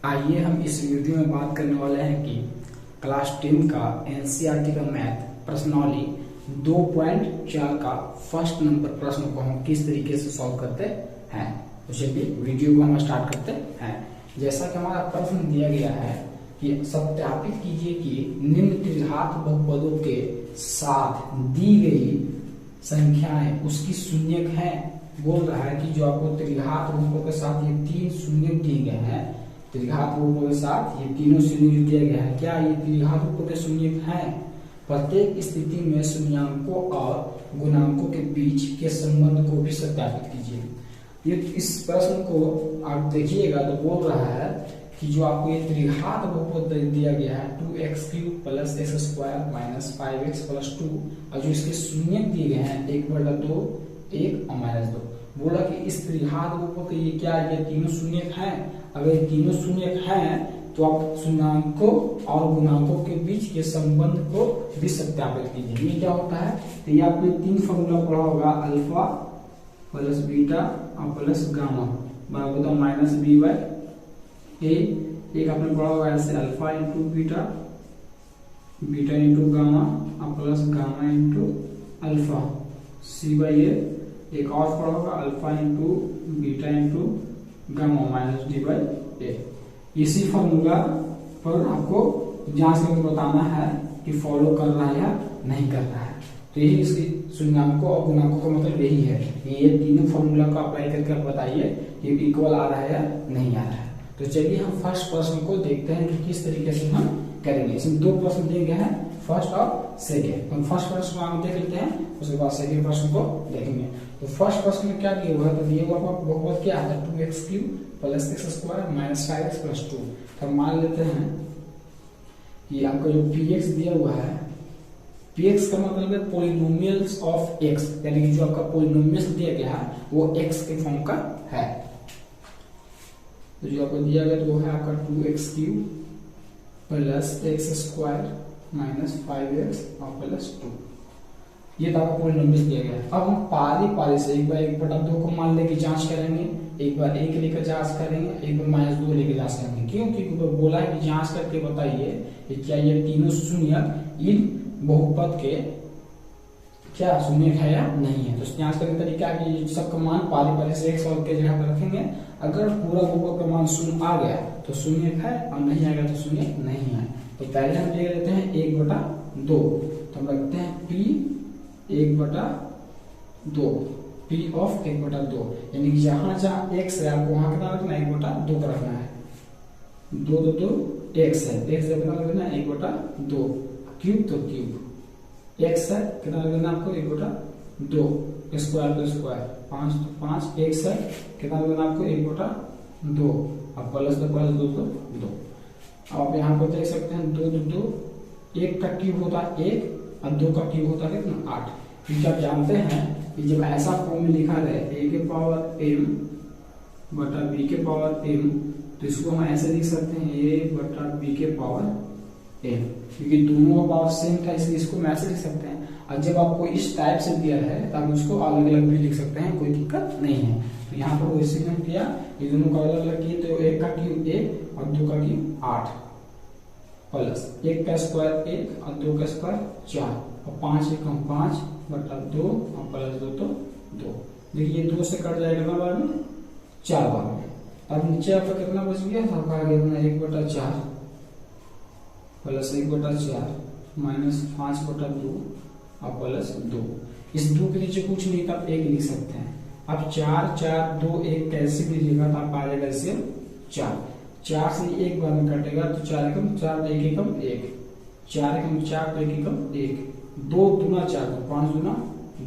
आइए हम इस वीडियो में बात करने वाले हैं कि क्लास 10 का एनसीईआरटी का मैथ प्रश्नावली 2.4 का फर्स्ट नंबर प्रश्न को हम किस तरीके से सॉल्व करते हैं। तो चलिए वीडियो को हम स्टार्ट करते हैं। जैसा कि हमारा प्रश्न दिया गया है कि सत्यापित कीजिए कि निम्न त्रिघात बहुपदों के साथ दी गई संख्याएं उसकी शून्यक हैं। बोल रहा है कि जो आपको त्रिघात बहुपदों के साथ ये तीन शून्यक दिए गए हैं, त्रिघात बहुपदों के साथ ये तीनों शून्यक दिया गया है, क्या ये त्रिघात बहुपदों के शून्यक हैं? प्रत्येक स्थिति में शून्याङ्कों और गुणांकों के बीच के संबंध को भी सत्यापित कीजिए। ये इस प्रश्न को आप देखिएगा तो बोल रहा है कि जो आपको ये त्रिघात बहुपद दिया गया है 2x³ plus x² minus 5x plus 2 और जो इसके शून्यक दिए गए हैं 1/2 1 और -2, बोला कि इस त्रिघात बहुपद ये क्या ये तीनों शून्यक हैं। अगर ये तीनों शून्यक हैं तो आप शून्याङ्कों और गुणांकों के बीच के संबंध को भी सत्यापित कीजिए। ये क्या होता है? तो ये आपने तीन फॉर्मूला पढ़ा होगा, अल्फा प्लस बीटा और प्लस गामा बराबर होता माइनस बी बाय ए। एक आपने पढ़ा होगा ऐसे alpha into beta, beta into gamma और plus gamma into alpha C by A. एक और पढ़ा होगा alpha into beta into gamma minus D by A. इसी फॉर्मूला पर आपको जांच करके बताना है कि फॉलो कर रहा है या नहीं कर रहा है। तो यही इसकी शून्याङ्कों और गुणांकों का मतलब यही है। ये तीनों फॉर्मूला को अप्लाई करके आप बताइए ये इक्वल आ रहा है या नहीं आ रहा है। तो चलिए हम फर्स्ट प्रश्न को देखते हैं कि किस तरीके से हम करेंगे। इसमें दो प्रश्न दिए गए हैं, फर्स्ट और सेकेंड। तो फर्स्ट प्रश्न को हम देख लेते हैं, उसके बाद सेकेंड प्रश्न को देखेंगे। तो फर्स्ट प्रश्न में क्या दिया हुआ है? तो दिया हुआ बहुपद क्या है? 2x³ plus x² minus 5x plus 2। तो मान लेते हैं कि आपका जो px दिया हुआ है, px का मतलब है पोलिनोमियल्स ऑफ x, यानी कि जो आपका पोलिनोमियल्स दिया गया है वो x के फॉर्म का है। तो जो आपको दिया गया तो वो है आपका 2x³ plus x² minus 5x और प्लस 2। ये तो आपका पोलिनोमियल दिया गया है। अब हम पारी से एक बार 1/2 को मान लेके जांच करेंगे, एक बार 1 लेकर जांच करेंगे, एक बार -2 लेकर जांच करेंगे। क्यों? क्योंकि बोला है कि जांच करके बताइए कि क्या ये तीनों शून्यक इन बहुपद के क्या शून्यक है या नहीं है। तो जांच करने का तरीका है कि सबका मान पारी से 1 सॉल्व के जगह पर रखेंगे। अगर पूरा बहुपद का मान शून्य आ गया तो शून्यक है और नहीं आ गया तो शून्यक नहीं है। तो पहले हम ले लेते हैं 1/2। तो हम रखते हैं p 1/2, p ऑफ 1/2, यानी कि जहां x है आपको वहां कितना रखना है? 1/2 का रखना है। 2 2 2 x है, x कितना रखना है? 1/2 क्यूब, तो क्यूब x है कितना रखना है आपको? 1/2 स्क्वायर तो स्क्वायर 5 तो 5 x है कितना रखना आपको? 1/2 अब प्लस तो प्लस 2 तो 2। अब आप यहाँ पर देख सकते हैं 2 2 2 1 का क्यूब होता है 1 और 2 का क्यूब होता है कितना? 8। क्योंकि आप जानते हैं कि जब ऐसा फॉर्म में लिखा रहे a के पावर m बटा b के पावर m, तो इसको हम ऐसे लिख सकते हैं a बटा b के पावर m, क्योंकि दोनों का पावर सेम था इसलिए इसको हम ऐसे लिख सकते हैं। और जब आपको इस टाइप से दिया है तब उसको अलग अलग भी लिख सकते हैं, कोई दिक्कत नहीं है। तो यहाँ पर वैसे हम किया, ये दोनों का अलग अलग किए, तो 1 का क्यूब 1 और 2 का क्यूब 8 प्लस 1 का स्क्वायर 1 और 2 का स्क्वायर 4 और 5 1 5 बटा 2 और प्लस 2 तो 2। देखिए 2 से कट जाएगा कितना बार में? 4 बार में। अब नीचे आपका कितना बच गया? आपका आ गया 1/4 प्लस 1/4 माइनस 5/2 और प्लस 2। इस 2 के नीचे कुछ नहीं था, 1 लिख सकते हैं। अब 4 4 2 1 कैसे भी लिखेगा तो आप आ जाएगा इससे 4। 4 से 1 बार में कटेगा तो 4 एकम 4 1 एकम 1, 4 एकम 4 1 एकम 1, 2 दूना 4 तो 5 दूना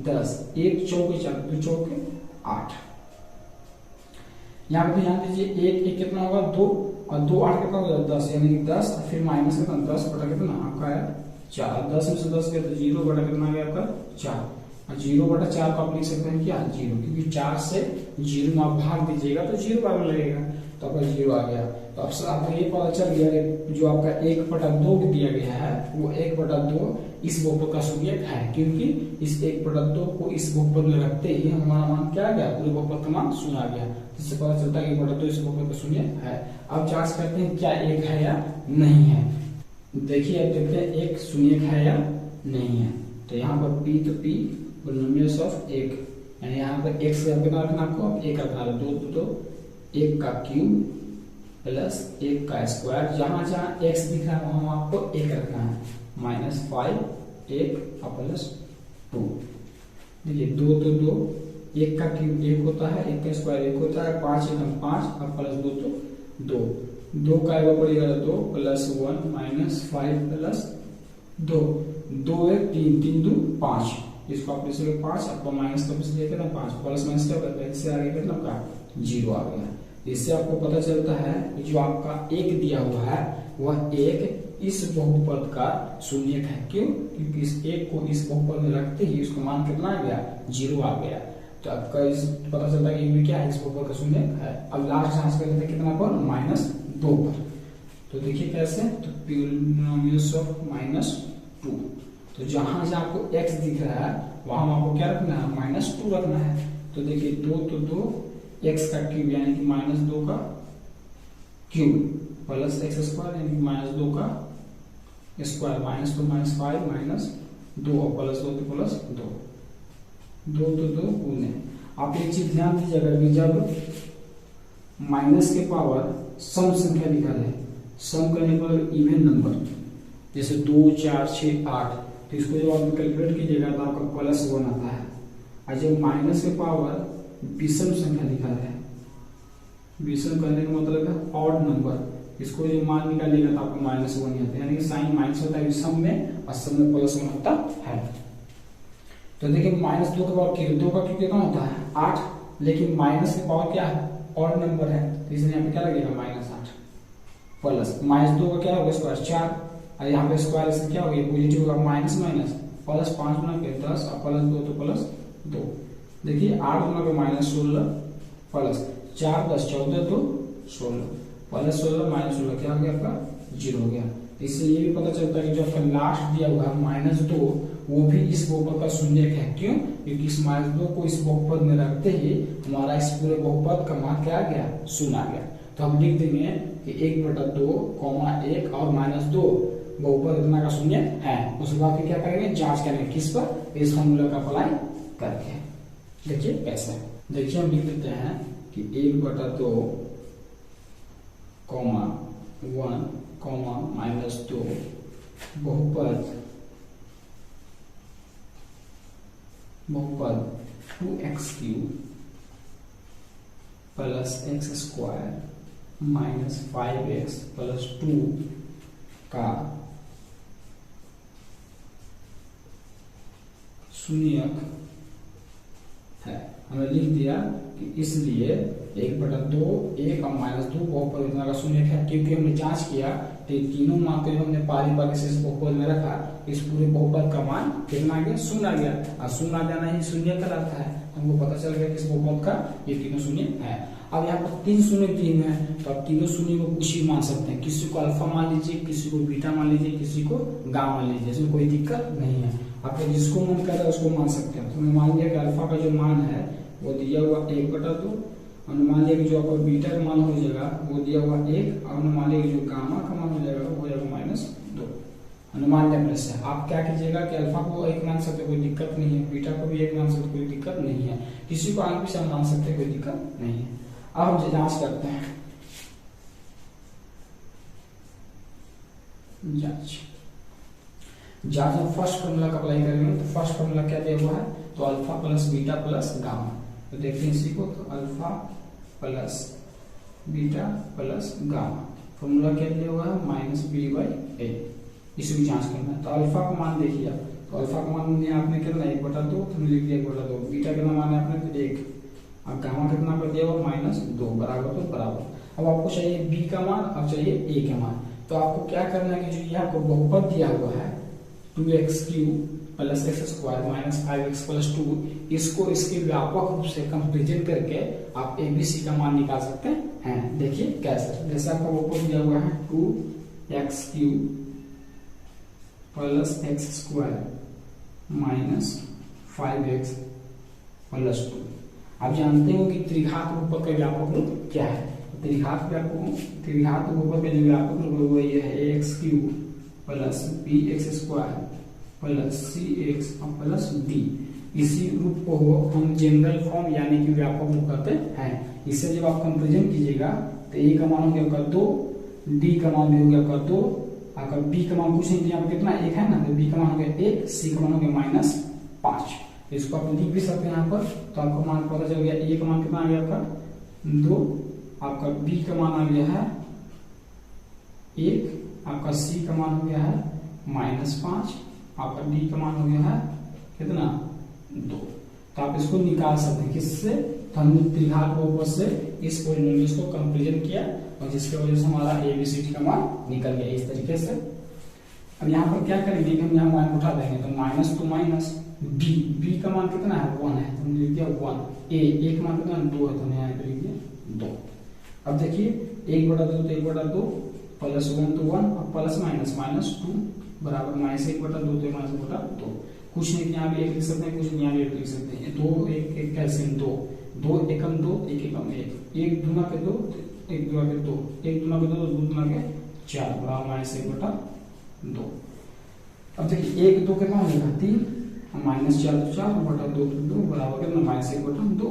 10, 1 चौके 4 2 चौके 8। यहाँ पे ध्यान दीजिए 1 1 कितना होगा? 2 और 2 8 कितना होगा? 10, यानी कि 10 और फिर माइनस कितना? 10 बटा कितना आपका है 4। 10 में से 10 गया तो 0 बटा कितना आ गया आपका? 4। और 0/4 को आप लिख सकते हैं क्या? 0, क्योंकि 4 से 0 में आप भाग दीजिएगा तो 0 बार में लगेगा, तो आपका 0 आ गया। तो अब आपको ये पता चल गया कि जो आपका 1/2 दिया गया है वो 1/2 इस बहुपद का शून्यक है, क्योंकि इस 1/2 को इस बहुपद में रखते ही हमारा मान क्या आ गया? पूरे बहुपद का मान शून्य आ गया। इससे पता चलता है कि 1/2 इस बहुपद का शून्यक है। अब जांच करते हैं क्या एक है या नहीं है। देखिए अब देखते हैं एक शून्य है या नहीं है। तो यहाँ पर p तो p पोलिनोमियल्स ऑफ एक, यानी यहाँ पर x से कितना रखना आपको, एक रखना है, दो तो एक का क्यूब प्लस एक का स्क्वायर, जहां जहां x दिख रहा है वहां आपको एक रखना है, -5 एक और प्लस 2। देखिए दो तो दो, एक का क्यूब एक होता है, एक का स्क्वायर एक होता है, 5 एकम 5 और प्लस 2 तो 2, 2 का आएगा पड़ेगा 2 प्लस 1 -5 प्लस 2, 2 एक 3 3 2 5, इसको आप इसके 5 आपको माइनस का पिछले कितना 5 प्लस माइनस क्या करते हैं, इससे आगे कितना का 0 आ गया। इससे आपको पता चलता है कि जो आपका एक दिया हुआ है वह एक इस बहुपद का शून्यक है। क्यों? क्योंकि इस एक को इस बहुपद में रखते ही उसका मान कितना आ गया, 0 आ गया। तो आपका इस पता चलता है कि क्या है, इस बहुपद का शून्यक है। अब लास्ट जांच कर लेते हैं कितना पर, -2 पर। तो देखिए कैसे, तो पोलिनोमियल्स ऑफ -2, तो जहां जहां आपको x दिख रहा है वहां आपको क्या रखना है, -2 रखना है। तो देखिए 2 तो 2 x का क्यूब यानी कि -2 का क्यूब प्लस x स्क्वायर यानी कि -2 का स्क्वायर, -2 -5 -2 और प्लस 2 तो प्लस 2, 2 तो 2 गुने। आप एक चीज ध्यान दीजिएगा कि जब माइनस के पावर सम संख्या निकाले, सम करने पर इवन नंबर जैसे 2 4 6 8, तो इसको जब आप कैलकुलेट कीजिएगा तो आपका +1 आता है। और जब माइनस के पावर विषम संख्या निकाले है, विषम करने का मतलब है ऑड नंबर, इसको जो मान निकालिएगा तो आपको -1 आता है, यानी कि साइन माइनस होता है विषम में और सम में +1 होता है। तो देखिए -2 के पावर क्यों, 2 का क्यों कितना होता है 8, लेकिन माइनस के पावर क्या है, ऑड नंबर है, तो इसलिए यहाँ पे क्या लगेगा -8 प्लस -2 का क्या होगा स्क्वायर 4, और यहाँ पे स्क्वायर से क्या होगा पॉजिटिव होगा, माइनस माइनस प्लस 5 गुना के 10 और प्लस 2 तो प्लस 2। देखिए 8 गुना के -16 प्लस 4 10 14 तो 16 प्लस 16 -16 क्या हो गया आपका 0 हो गया। इससे ये भी पता चलता है कि जो आपका लास्ट दिया हुआ -2 वो भी इस बहुपद का शून्यक है। क्यों? क्योंकि इस -2 को इस बहुपद में रखते ही हमारा इस पूरे बहुपद का मान क्या आ गया, 0 आ गया। तो हम लिख देंगे कि 1/2, 1 और -2 बहुपद इतना का शून्य है। उसके बाद फिर क्या करेंगे, जांच करेंगे किस पर, इस फॉर्मूला का अप्लाई करके। देखिए कैसे, देखिए हम लिख देते हैं कि 1/2, 1, -2 बहुपद 2x³ plus x² -5x plus 2 का शून्यक है। हमने लिख दिया कि इसलिए 1/2, 1 और -2 बहुपद इतना का शून्यक है। क्योंकि हमने जांच किया तो तीनों मान को हमने पारी से इस बहुपद में रखा, इस पूरे बहुपद का मान कितना आ गया, 0 आ गया, और 0 आ जाना ही शून्य कहलाता है। हमको पता चल गया कि इस बहुपद का ये तीनों शून्य है। अब यहाँ पर 3 शून्य 3 है, तो आप तीनों शून्य को कुछ ही मान सकते हैं, किसी को अल्फा मान लीजिए, किसी को बीटा मान लीजिए, किसी को गामा मान लीजिए, इसमें कोई दिक्कत नहीं है। आपको जिसको मन कर रहा है उसको मान सकते हैं। तो मैं मान लिया कि अल्फा का जो मान है वो दिया हुआ 1/2, और मान लिया कि जो आपका बीटा का मान हो जाएगा वो दिया हुआ 1, और मान लिया कि जो गामा का मान हो जाएगा वो हो जाएगा -2। अनुमान लेने से आप क्या कीजिएगा कि अल्फा को 1 मान सकते, कोई दिक्कत नहीं है, बीटा को भी 1 मान सकते, कोई दिक्कत नहीं है, किसी को आगे पीछे मान सकते, कोई दिक्कत नहीं है। अब हम जांच करते हैं, जांच हम फर्स्ट फॉर्मूला का अप्लाई करेंगे। तो फर्स्ट फॉर्मूला क्या दिया हुआ है, तो alpha plus beta plus gamma. तो देखते हैं इसी को, तो alpha plus beta plus gamma, formula क्या दिया हुआ है -b/a। इसी की जांच करना है। तो अल्फा का मान देखिए, तो अल्फा का मान दिया आपने कितना 1/2, तो हमने लिख दिया 1/2। बीटा कितना मान है आपने 1, और गामा कितना कर दिया हुआ -2, बराबर तो बराबर। अब आपको चाहिए b का मान और चाहिए a का मान। तो आपको क्या करना है कि जो यहाँ आपको बहुपद दिया हुआ है 2x³ plus x² -5x plus 2, इसको इसके व्यापक रूप से कंपेरिजन करके आप ABC का मान निकाल सकते हैं। देखिए कैसे, जैसे आपका बहुपद दिया हुआ है 2x³ plus x² -5x plus 2। आप जानते हो कि त्रिघात बहुपद का व्यापक रूप क्या है, त्रिघात बहुपद का जो व्यापक रूप है वो ये है ax³ plus bx² plus cx और प्लस d। इसी रूप को हम जनरल फॉर्म यानी कि व्यापक रूप कहते हैं। इससे जब आप कंपेरिजन कीजिएगा तो a का मान हो गया आपका 2, d का मान भी हो गया आपका 2, आपका b का मान कुछ नहीं, यहाँ पे कितना 1 है ना, तो b का मान हो गया 1, c का मान हो गया -5। तो इसको आप लिख भी सकते हैं यहाँ पर। तो आपको मान पता चल गया, a का मान कितना आ गया आपका 2, आपका b का मान आ गया है 1, आपका c का मान हो गया है -5, आपका d का मान हो गया है कितना 2। तो आप इसको निकाल सकते हैं किससे, तो हमने त्रिघात बहुपद से इस पॉलिनोमियल को कंपेरिजन किया और जिसकी वजह से हमारा ABCD का मान निकल गया इस तरीके से। अब यहाँ पर क्या करेंगे कि हम यहाँ मान उठा देंगे, तो माइनस टू माइनस b का मान कितना है 1 है, तो हमने लिख दिया 1, a का मान कितना 2 है, तो हमने यहाँ पे लिख दिया 2। अब देखिए 1/2 तो 1/2 प्लस 1 तो 1 और प्लस माइनस 2 बराबर -1/2 तो -1/2। कुछ नहीं यहाँ भी 1 लिख सकते हैं, कुछ नहीं यहाँ भी 1 लिख सकते हैं। 2 1 कैल्सियम 2, 2 एकम 2, 1 एकम 1, 1 दूना के 2, 1 दूना के 2, 1 दूना के 2, 2 दूना के 4 बराबर -1/2। अब देखिए 1 2 कितना हो जाएगा 3, -4 तो 4 बटा 2 तो 2 बराबर कितना -1/2।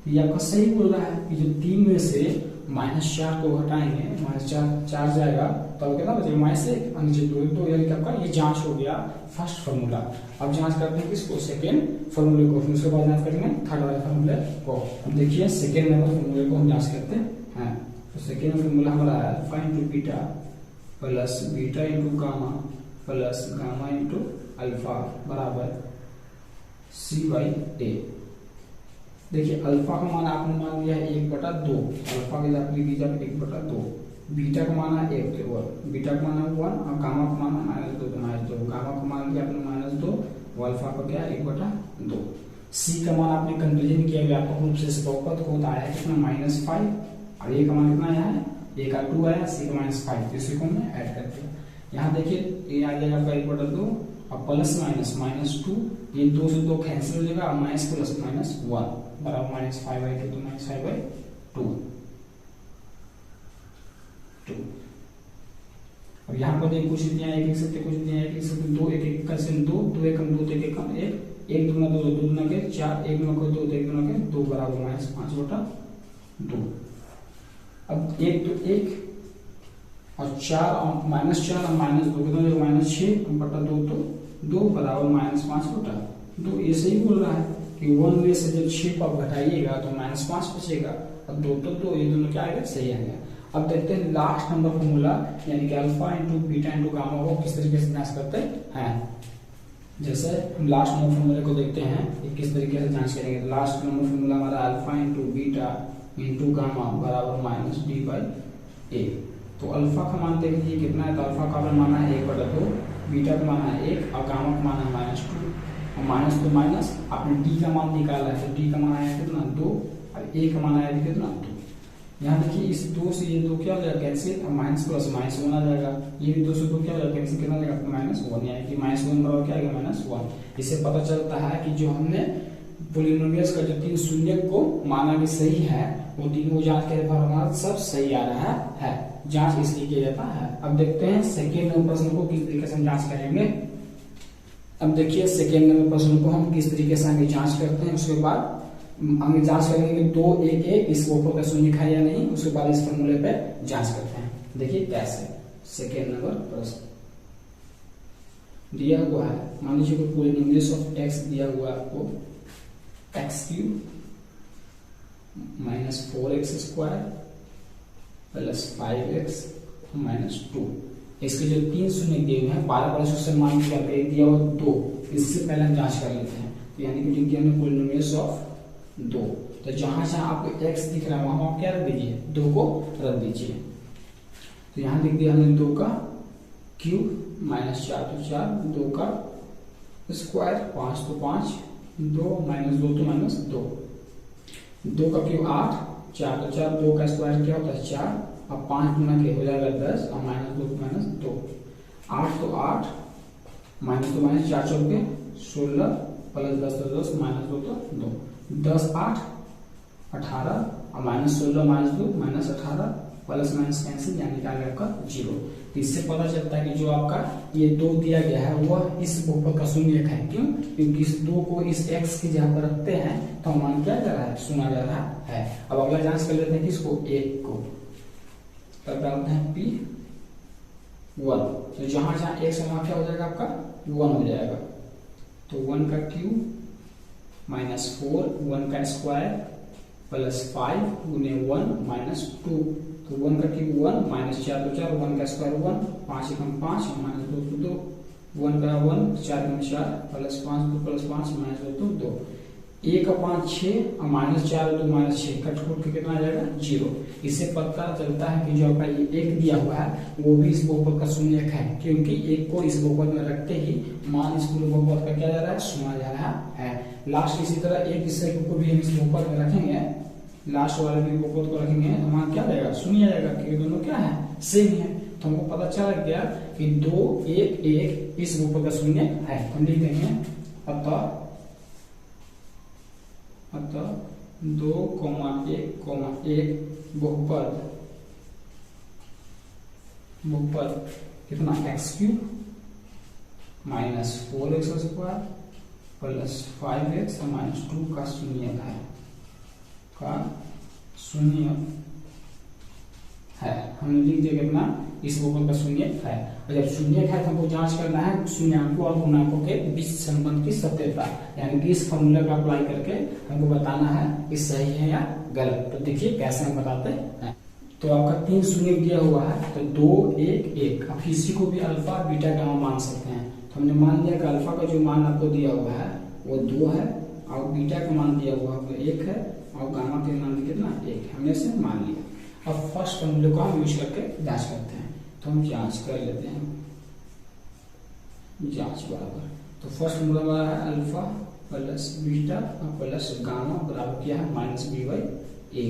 ये आपका सही बोल रहा है कि जो 3 में से -4 को हटाएंगे, -4 जाएगा तो कितना बचेगा -1 और नीचे 2 यानी कि आपका ये जांच हो गया फर्स्ट फार्मूला। अब जांच करते हैं किसको, सेकेंड फार्मूले को, फिर उसके बाद जांच करेंगे थर्ड वाले फार्मूले को। अब देखिए सेकेंड नंबर फार्मूले को हम जांच करते हैं। तो सेकेंड फार्मूला हमारा है alpha into beta plus beta into gamma plus gamma into alpha बराबर c/a। देखिए अल्फा का मान आपने मान लिया है 1/2, अल्फा के आप लिख दीजिए 1/2, बीटा का मान है 1 केवल, बीटा का मान है 1 और गामा का मान है -2, गामा का मान लिया आपने -2 और अल्फा का क्या 1/2। सी का मान आपने कंपेरिजन किया व्यापक रूप से इस बहुपद को, आया कितना -5 और ए का मान कितना आया है, ए का 2 आया, सी का -5, तो इसी को हमने ऐड कर दिया। यहाँ देखिए ये आ जाएगा आपका 1/2 और प्लस -2, ये 2 से 2 कैंसिल हो जाएगा और माइनस प्लस -1 बराबर -5/2 तो -5/2। अब यहाँ पर देखिए कुछ दिया 1 लिख सकते, कुछ दिया 1 लिख सकते, 2 1 1 कैंसिल 2 2 एकम 2 1 एकम 1, 1 दूना 2 2 दूना के 4, 1 दूना के 2 1 दूना के 2 बराबर -5/2। अब 1 तो 1 और 4 और -4 और -2 कितना हो जाएगा -6/2 तो 2 बराबर -5/2। ये सही बोल रहा है कि 1 में से जब 6 को आप घटाइएगा तो -5 बचेगा और 2 तो 2, ये दोनों क्या आएगा सही आएगा। अब देखते हैं लास्ट नंबर फॉर्मूला यानी कि alpha into beta into gamma को किस तरीके से जांच करते हैं। जैसे हम लास्ट नंबर फॉर्मूले को देखते हैं कि किस तरीके से जांच करेंगे। लास्ट नंबर फॉर्मूला हमारा alpha into beta into gamma बराबर -d/a। तो अल्फा का मान देख लीजिए कितना है, तो अल्फा का माना है 1/2, बीटा का माना है 1 और गामा का माना है -2 और माइनस तो माइनस आपने डी का मान निकाला है, तो डी का मान आया कितना 2 और ए का मान आया कितना 2। यहाँ देखिए इस 2 से ये 2 क्या हो जाएगा कैंसिल और माइनस प्लस -1 आ जाएगा, ये भी 2 से 2 क्या हो जाएगा कैंसिल, कितना आ जाएगा -1 यानी कि -1 बराबर क्या आएगा -1। इससे पता चलता है कि जो हमने पॉलिनोमियल्स का जो 3 शून्य को माना भी सही है वो तीनों जांच के बाद हमारा सब सही आ रहा है। जांच इसलिए किया जाता है। अब देखते हैं सेकेंड नंबर प्रश्न को किस तरीके से हम जांच करेंगे। अब देखिए सेकेंड नंबर प्रश्न को हम किस तरीके से आगे जांच करते हैं, उसके बाद हम जांच करेंगे कि 2 1 1 इस बहुपद का शून्य है या नहीं, उसके बाद इस फॉर्मूले पे जांच करते हैं। देखिए कैसे। सेकेंड नंबर प्रश्न दिया हुआ है, मान लीजिए कोई पॉलिनोमियल ऑफ x दिया हुआ है आपको x³ -4x² प्लस 5x -2। इसके जो 3 शून्य दिए हुए हैं 12 वाले क्वेश्चन मान लिया दिया हुआ 2, इससे पहले हम जांच कर लेते हैं। तो यानी कि लिख दिया हमने पॉलिनोमियल ऑफ 2, तो जहां जहां आपको x दिख रहा है वहां आप क्या रख दीजिए 2 को रख दीजिए। तो यहाँ लिख दिया हमने 2 का क्यूब -4 तो 4, 2 का स्क्वायर 5 तो 5, 2 -2 तो -2, 2 का क्यूब 8, 4 तो 4, 2 का स्क्वायर क्या होता है 4 और 5 गुना के हो जाएगा 10 और -2 तो -2, 8 तो 8 -2 तो -4 चौके 16 प्लस 10 तो 10 -2 तो 2, 10 8 18 और -16 -2 -18 प्लस माइनस कैंसिल यानी कि आ गया आपका 0। तो इससे पता चलता है कि जो आपका ये 2 दिया गया है वह इस बहुपद का शून्यक है। क्यों? क्योंकि इस 2 को इस x की जगह पर रखते हैं तो मान क्या जा रहा है, सुना जा रहा है। अब अगला जांच कर लेते हैं किसको, 1 को। तब डालते हैं P1, तो जहां जहां x वहां क्या हो जाएगा आपका 1 हो जाएगा। तो 1 का क्यूब -4 1 का स्क्वायर प्लस 5 गुने 1 -2, तो 1 का क्यूब 1 -4 तो 4 1 का स्क्वायर 1 5 एकम 5 -2 तो 2 1 का 1 4 एकम 4 प्लस 5 2 प्लस 5 -2 तो 2 1 का 5 6 और -4 2 -6 कट खोट के कितना आ जाएगा 0। इससे पता चलता है कि जो आपका ये 1 दिया हुआ है वो भी इस बहुपद का शून्यक है, क्योंकि 1 को इस बहुपद में रखते ही मान इस पूरे बहुपद का क्या जा रहा है, सुना जा रहा है। लास्ट इसी तरह 1 इस को भी हम इस बहुपद में रखेंगे, लास्ट वाले भी बहुपद को रखेंगे तो मान क्या जाएगा, शून्य जाएगा, क्योंकि दोनों क्या है, सेम है। तो हमको पता चल गया कि 2 1 1 इस बहुपद का शून्य है। हम लिख देंगे अतः 2, 1, 1 बहुपद कितना x³ -4x² प्लस 5x -2 का शून्य है। हमने लिख दिया कितना, इस बहुपद का शून्य है। और जब शून्य है तो हमको जांच करना है शून्यांकों और पूर्णांकों के बीच संबंध की सत्यता, यानी कि इस फॉर्मूला का अप्लाई करके हमको बताना है कि सही है या गलत। तो देखिए कैसे हम बताते हैं। तो आपका 3 शून्य दिया हुआ है, तो 2 1 1। अब इसी को भी अल्फा बीटा गामा मान सकते हैं। तो हमने मान लिया कि अल्फा का जो मान आपको दिया हुआ है वो 2 है और बीटा का मान दिया हुआ है 1 है और गामा के मान कितना 1 है। हमने इसे मान लिया। अब फर्स्ट फॉर्मूले को हम यूज करके जांच करते हैं। तो हम जांच कर लेते हैं, जांच बराबर। तो फर्स्ट फॉर्मूला हमारा है alpha plus beta plus gamma बराबर क्या है -b/a।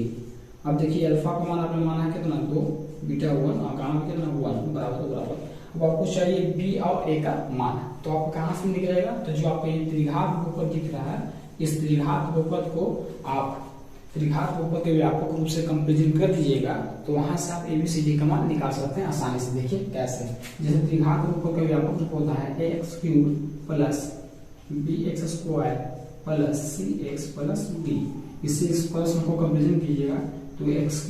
अब देखिए अल्फा का मान आपने माना है कितना 2, बीटा 1 और गामा कितना 1 बराबर। अब आपको चाहिए b और a का मान, तो आपको कहाँ से निकलेगा, तो जो आपको ये त्रिघात बहुपद दिख रहा है इस त्रिघात बहुपद को आप त्रिघात बहुपद के व्यापक रूप से कंपेरिजन कर दीजिएगा, तो वहां से आप ABCD का मान निकाल सकते हैं आसानी से। देखिए कैसे, जैसे त्रिघात बहुपद का व्यापक रूप होता है ax³ plus bx² plus cx plus d। इससे इस प्रश्न को कंपेरिजन कीजिएगा तो x³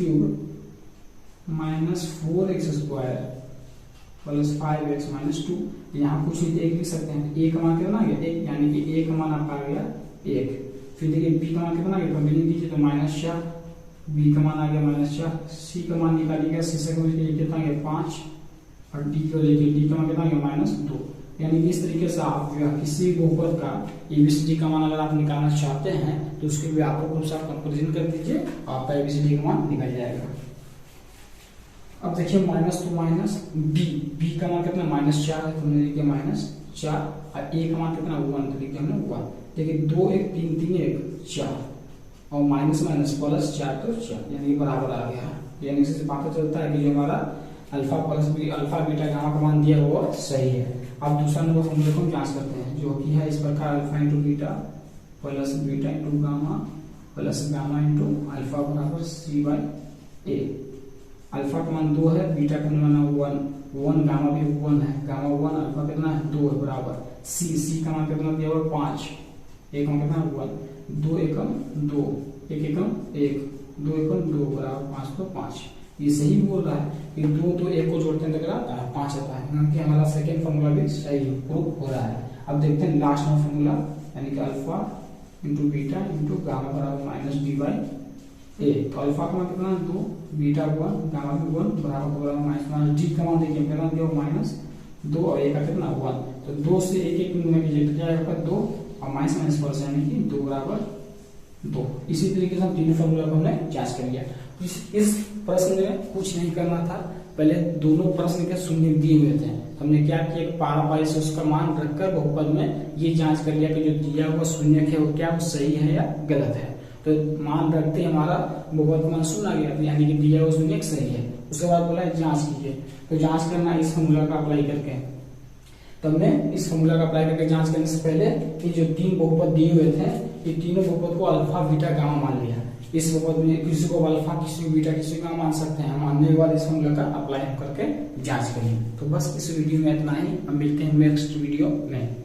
-4x² प्लस 5x -2। यहाँ कुछ भी एक लिख सकते हैं। a का मान कितना आ गया 1, यानी कि a का मान आपका आ गया 1। फिर देखिए b का मान कितना आ गया, कंपेरिजन कीजिए तो -4, b का मान आ गया -4, c का मान निकालिएगा, c से कितना आ गया 5 और d को लेके d का मान कितना आ गया -2। यानी कि इस तरीके से आप किसी बहुपद का ABCD का मान अगर आप निकालना चाहते हैं तो उसके व्यापक रूप से आप कंपेरिजन कर दीजिए, आपका ABCD का मान निकल जाएगा। अब देखिए माइनस तो माइनस b का मान कितना -4 है, तो हमने लिख दिया -4 और a का मान कितना 1, तो लिख दिया हमने 1। देखिए 2 1 3 3 1 4 और माइनस माइनस प्लस 4 तो 4, यानी बराबर आ गया। यानी इससे पता चलता है कि जो हमारा alpha plus alpha beta gamma का मान दिया हुआ सही है। अब दूसरा नंबर फॉर्मूले को हम जांच करते हैं, जो कि है इस प्रकार alpha into beta plus beta into gamma plus gamma into alpha बराबर c/a। अल्फा का मान 2 है, बीटा का मान 1, गामा भी 1 है, गामा 1, अल्फा कितना है 2 है बराबर c का मान कितना दिया हुआ 5, एक मान कितना 1, 2 एकम 2, 1 एकम 1, 2 एकम 2 बराबर 5 तो 5। ये सही बोल रहा है कि 2 तो 1 को जोड़ते हैं तो क्या आता है 5 आता है, क्योंकि हमारा सेकेंड फॉर्मूला भी सही प्रूव हो रहा है। अब देखते हैं लास्ट में फॉर्मूला, यानी कि alpha into beta into gamma बराबर -d/a। तो अल्फा का मान कितना 2, बीटा 1, गामा भी 1 बराबर -d का मान देखिए कितना दिया -2 और a का कितना 1, तो 2 से 1 1 गुणा कीजिए तो क्या आएगा 2 और माइनस माइनस प्लस यानी कि 2 बराबर 2। इसी तरीके से हम तीनों फॉर्मूला को हमने जांच कर लिया। इस प्रश्न में कुछ नहीं करना था, पहले दोनों प्रश्न के शून्य दिए हुए थे, हमने क्या किया पारापाई से उसका मान रखकर बहुपद में ये जांच कर लिया कि जो दिया हुआ शून्य है वो क्या वो सही है या गलत है। तो मान रखते हमारा बहुपद का मान शून्य आ गया, यानी कि दिया हुआ शून्य सही है। उसके बाद बोला जांच कीजिए, तो जांच करना इस फॉर्मूला का अप्लाई करके। तो हमने इस फॉर्मूला का अप्लाई करके जांच करने से पहले कि जो 3 बहुपद दिए हुए थे ये तीनों बहुपद को अल्फा बीटा गामा मान लिया, इस वक्त में किसी को अल्फा, किसी को बीटा, किसी को मान सकते हैं, मानने के बाद इस फॉर्मूला का अप्लाई करके जांच करेंगे। तो बस इस वीडियो में इतना ही, हम मिलते हैं नेक्स्ट वीडियो में।